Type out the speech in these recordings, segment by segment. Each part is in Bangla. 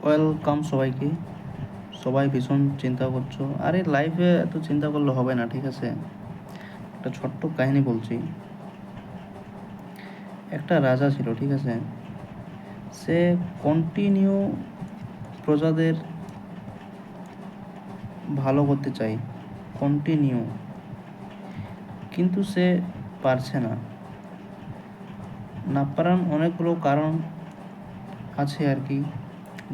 ওয়েলকাম সবাইকে। সবাই ভীষণ চিন্তা করছো, আরে লাইফে এত চিন্তা করলে হবে না, ঠিক আছে? একটা ছোট্ট কাহিনী বলছি। একটা রাজা ছিল, ঠিক আছে? সে কন্টিনিউ প্রজাদের ভালো করতে চাই, কন্টিনিউ, কিন্তু সে পারছে না। না পারার অনেকগুলো কারণ আছে আর কি,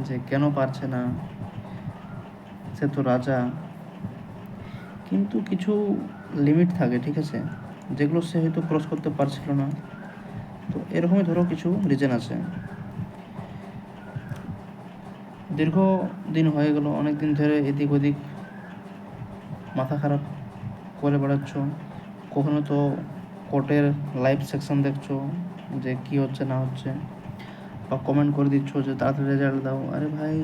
যে কেন পারছে না। সে তো রাজা, কিন্তু কিছু লিমিট থাকে, ঠিক আছে, যেগুলো সে হয়তো ক্রস করতে পারছিল না। তো এরকমই ধরো কিছু রিজন আছে। দীর্ঘ দিন হয়ে গেল, অনেক দিন ধরে এদিক ওদিক মাথা খারাপ করে বেড়াচ্ছ। কখনো তো কোর্টের লাইভ সেকশন দেখছো যে কি হচ্ছে না হচ্ছে, বা কমেন্ট করে দিচ্ছ যে তাড়াতাড়ি রেজাল্ট দাও। আরে ভাই,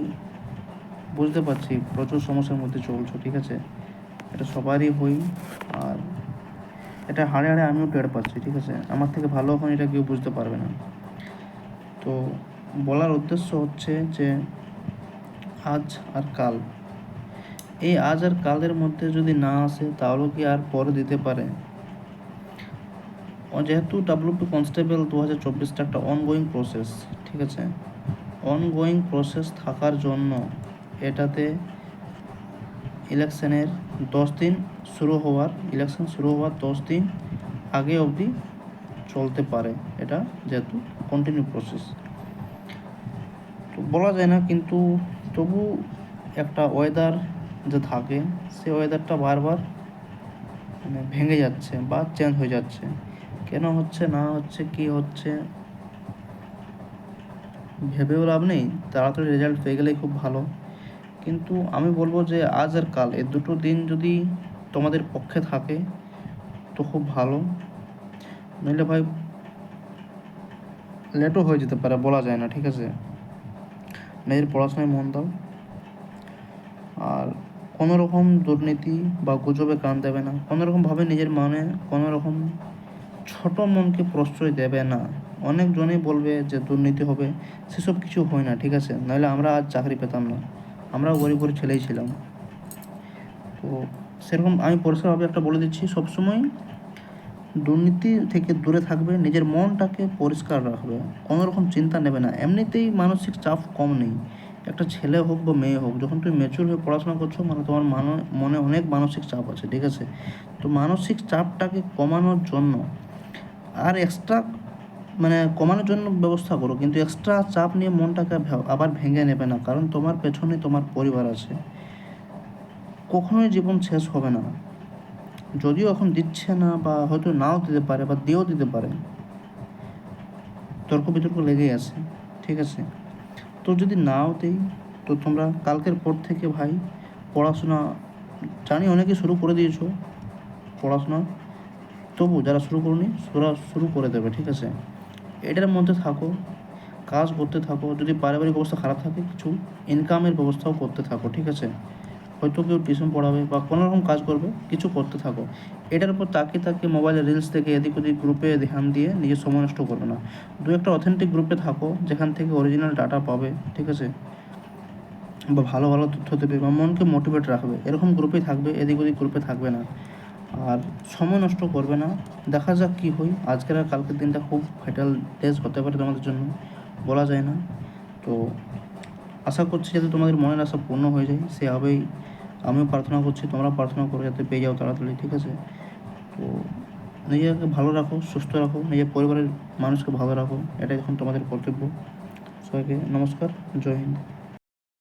বুঝতে পারছি প্রচুর সমস্যার মধ্যে চলছো, ঠিক আছে, এটা সবারই হই। আর এটা হাড়ে হাড়ে আমিও টের পাচ্ছি, ঠিক আছে। আমার থেকে ভালো এখন এটা কেউ বুঝতে পারবে না। তো বলার উদ্দেশ্য হচ্ছে যে আজ আর কাল, এই আজ আর কালের মধ্যে যদি না আসে তাহলে কি আর পরে দিতে পারে? যেহেতু ডাব্লিউপি কনস্টেবল 2024টা একটা অনগোয়িং প্রসেস, ঠিক আছে, অনগোয়িং প্রসেস থাকার জন্য এটাতে ইলেকশন শুরু হওয়ার 10 দিন আগে অবধি চলতে পারে, এটা যেহেতু কন্টিনিউ প্রসেস। তো বলা যায় না, কিন্তু তবু একটা ওয়েদার যে থাকে, সে ওয়েদারটা বারবার মানে ভেঙে যাচ্ছে বা চেঞ্জ হয়ে যাচ্ছে। কেন হচ্ছে না হচ্ছে, কি হচ্ছে, ভেবেও লাভ নেই। তাড়াতাড়ি রেজাল্ট পেয়ে গেলেই খুব ভালো। কিন্তু আমি বলবো যে আজ আর কাল এই দুটো দিন যদি তোমাদের পক্ষে থাকে তো খুব ভালো, নইলে ভাই লেটও হয়ে যেতে পারে, বলা যায় না, ঠিক আছে। নিজের পড়াশোনায় মন দাও, আর কোনো রকম দুর্নীতি বা গুজবে কান দেবে না। কোনো রকমভাবে নিজের মনে কোনো রকম ছোট মনকে প্রশ্রয় দেবে না। অনেকজনেই বলবে যে দুর্নীতি হবে, সেসব কিছু হয় না, ঠিক আছে। নাহলে আমরা আজ চাকরি পেতাম না, আমরাও গরিব গরিব ছেলেই ছিলাম। তো সেরকম আমি পরিষ্কারভাবে একটা বলে দিচ্ছি, সবসময় দুর্নীতি থেকে দূরে থাকবে, নিজের মনটাকে পরিষ্কার রাখবে, কোনো রকম চিন্তা নেবে না। এমনিতেই মানসিক চাপ কম নেই। একটা ছেলে হোক বা মেয়ে হোক, যখন তুমি ম্যাচিউর হয়ে পড়াশোনা করছো মানে তোমার মনে অনেক মানসিক চাপ আছে, ঠিক আছে। তো মানসিক চাপটাকে কমানোর জন্য আর এক্সট্রা মানে কমানোর জন্য ব্যবস্থা করো, কিন্তু এক্সট্রা চাপ নিয়ে মনটাকে আবার ভেঙে নেবে না, কারণ তোমার পেছনে তোমার পরিবার আছে। কখনোই জীবন শেষ হবে না। যদিও এখন দিচ্ছে না, বা হয়তো নাও দিতে পারে বা দিয়েও দিতে পারে, তর্ক বিতর্ক লেগেই আছে, ঠিক আছে। তো যদি নাও দেই, তো তোমরা কালকের পর থেকে ভাই পড়াশোনা, জানি অনেকে শুরু করে দিয়েছো পড়াশোনা, তবু যারা শুরু করনি শুরু করে দেবে, ঠিক আছে। এটার মধ্যে থাকো, কাজ করতে থাকো। যদি পারিবারিক অবস্থা খারাপ থাকে, কিছু ইনকামের ব্যবস্থাও করতে থাকো, ঠিক আছে। হয়তো কেউ টিউশন পড়াবে বা কোনো রকম কাজ করবে, কিছু করতে থাকো। এটার উপর তাকিয়ে মোবাইলে রিলস থেকে এদিক ওদিক গ্রুপে ধ্যান দিয়ে নিজের সময় নষ্ট করবে না। দু একটা অথেন্টিক গ্রুপে থাকো, যেখান থেকে অরিজিনাল ডাটা পাবে, ঠিক আছে, বা ভালো ভালো তথ্য দেবে বা মনকে মোটিভেট রাখবে, এরকম গ্রুপেই থাকবে, এদিক ওদিক গ্রুপে থাকবে না। আর সময় নষ্ট করবে না। দেখা যাক কী হয়। আজকের আর কালকের দিনটা খুব ফাইটাল ডেজ হতে পারে তোমাদের জন্য, বলা যায় না। তো আশা করছি যাতে তোমাদের মনের আশা পূর্ণ হয়ে যায়, সেভাবেই আমিও প্রার্থনা করছি, তোমরা প্রার্থনা করো যাতে পেয়ে যাও তাড়াতাড়ি, ঠিক আছে। তো নিজেকে ভালো রাখো, সুস্থ রাখো, নিজের পরিবারের মানুষকে ভালো রাখো, এটাই এখন তোমাদের কর্তব্য। সবাইকে নমস্কার, জয় হিন্দ।